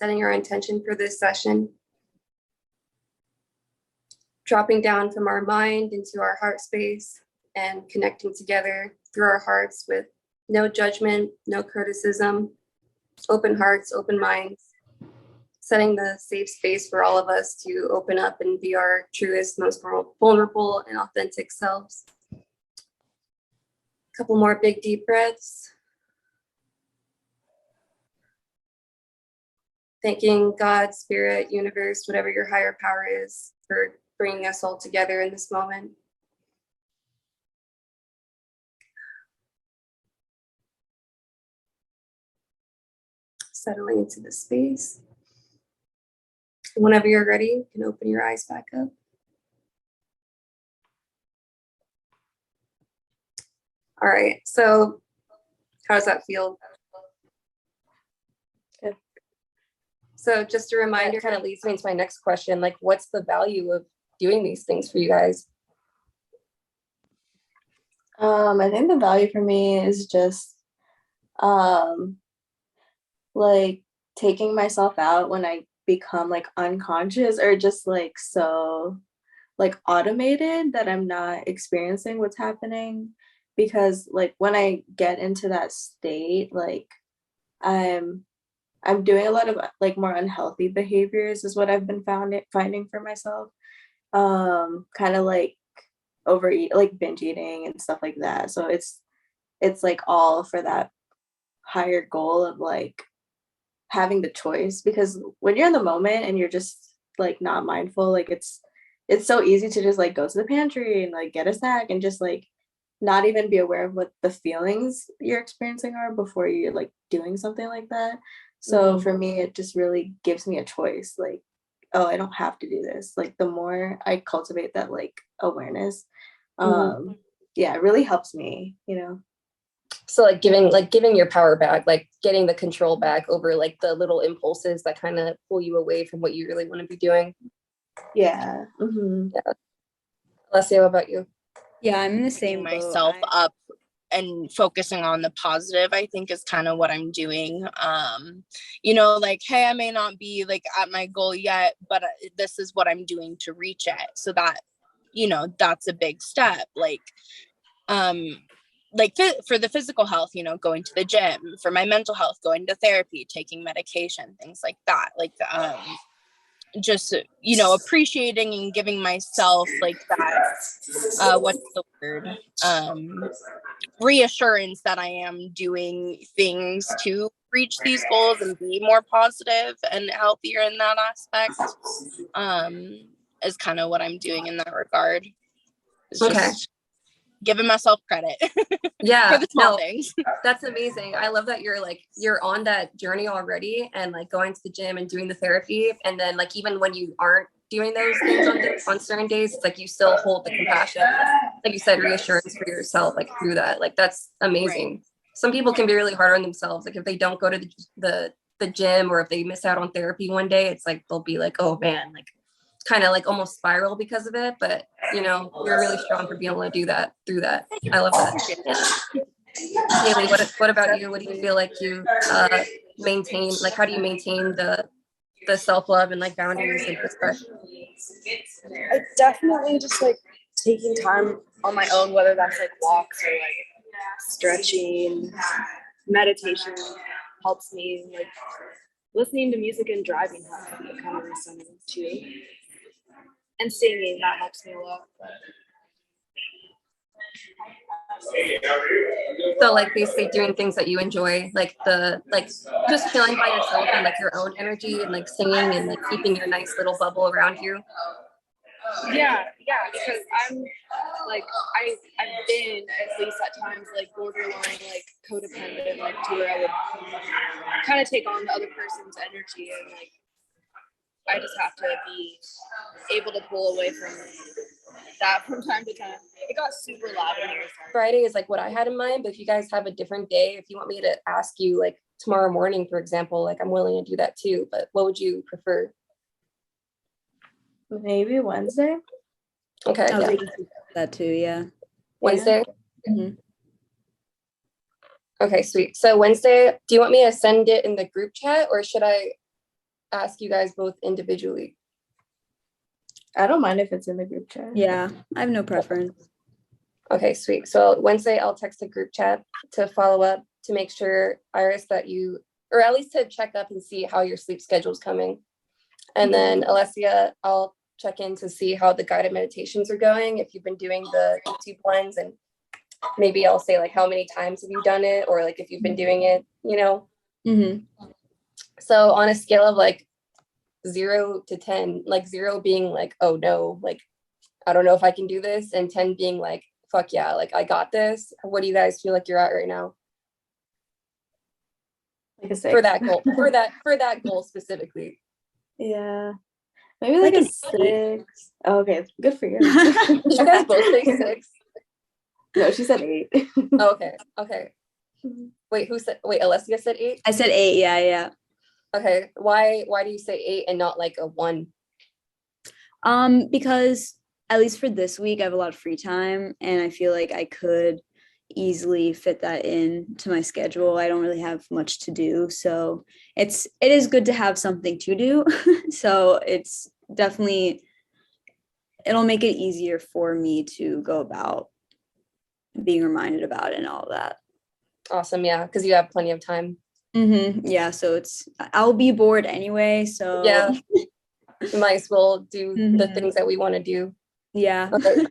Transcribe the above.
setting our intention for this session. Dropping down from our mind into our heart space and connecting together through our hearts with no judgment, no criticism, open hearts, open minds, setting the safe space for all of us to open up and be our truest, most vulnerable and authentic selves. A couple more big deep breaths. Thanking God, Spirit, Universe, whatever your higher power is, for bringing us all together in this moment. Settling into the space. Whenever you're ready, you can open your eyes back up. All right, so how does that feel? Good. So just a reminder, kind of leads me into my next question, like what's the value of doing these things for you guys? I think the value for me is just like taking myself out when I become like unconscious or just like so like automated that I'm not experiencing what's happening, because like when I get into that state, like I'm doing a lot of like more unhealthy behaviors is what I've been finding for myself. Kind of like overeat, like binge eating and stuff like that. So it's like all for that higher goal of like having the choice, because when you're in the moment and you're just like not mindful, like it's so easy to just like go to the pantry and like get a snack and just like not even be aware of what the feelings you're experiencing are before you're like doing something like that. So for me, it just really gives me a choice, like, oh, I don't have to do this. Like the more I cultivate that like awareness, yeah, it really helps me, you know. So like giving your power back, like getting the control back over like the little impulses that kind of pull you away from what you really want to be doing. Yeah. Mm-hmm. Yeah. Alessia, what about you? Yeah, I'm in the same boat. Myself up and focusing on the positive, I think, is kind of what I'm doing. You know, like, hey, I may not be like at my goal yet, but this is what I'm doing to reach it. So that, you know, that's a big step. Like for the physical health, you know, going to the gym. For my mental health, going to therapy, taking medication, things like that. Like just, you know, appreciating and giving myself like that what's the word, reassurance that I am doing things to reach these goals and be more positive and healthier in that aspect, is kind of what I'm doing in that regard. It's just giving myself credit. Yeah, for the small things. That's amazing. I love that you're on that journey already, and like going to the gym and doing the therapy, and then like even when you aren't doing those things on certain days, it's like you still hold the compassion, like you said, reassurance for yourself, like through that. Like that's amazing. Right. Some people can be really hard on themselves. Like if they don't go to the gym, or if they miss out on therapy one day, it's like they'll be like, oh man, like kind of like almost spiral because of it. But you know, you're really strong for being able to do that through that. I love that. Yeah. Haley, what about you? What do you feel like you maintain? Like, how do you maintain the self-love and like boundaries and respect? It's definitely just like taking time on my own, whether that's like walks or like stretching. Meditation helps me, like listening to music and driving helps me kind of recenter too. And singing, that helps me a lot. So like basically doing things that you enjoy, like just chilling by yourself and like your own energy and like singing and like keeping your nice little bubble around you. Yeah, because I'm like I've been at least at times like borderline like codependent, like to where I would kind of take on the other person's energy, and like I just have to be able to pull away from that from time to time. It got super loud in here. Friday is like what I had in mind, but if you guys have a different day, if you want me to ask you like tomorrow morning, for example, like I'm willing to do that too, but what would you prefer? Maybe Wednesday. Okay. Yeah. That too, yeah. Wednesday? Mm-hmm. Okay, sweet. So Wednesday, do you want me to send it in the group chat, or should I ask you guys both individually? I don't mind if it's in the group chat. Yeah, I have no preference. Okay, sweet. So Wednesday, I'll text a group chat to follow up to make sure, Iris, that you, or at least to check up and see how your sleep schedule's coming. And then Alessia, I'll check in to see how the guided meditations are going. If you've been doing the YouTube ones, and maybe I'll say like, how many times have you done it? Or like if you've been doing it, you know? Mm-hmm. So on a scale of like 0 to 10, like 0 being like, oh no, like, I don't know if I can do this. And 10 being like, fuck yeah, like I got this. What do you guys feel like you're at right now? Like a 6. For that goal, for that goal specifically. Yeah. Maybe like Like a an 6. Oh, okay, good for you. Did you guys both say 6? No, she said 8. Oh, okay. Wait, Alessia said 8? I said 8. Yeah. Okay. Why do you say 8 and not like a 1? Because at least for this week, I have a lot of free time, and I feel like I could easily fit that in to my schedule. I don't really have much to do, so it is good to have something to do. So it's definitely, it'll make it easier for me to go about being reminded about it and all that. Awesome, yeah, because you have plenty of time. Yeah, so I'll be bored anyway, so Yeah. You might as well do the Mhm. things that we want to do. Yeah. Okay.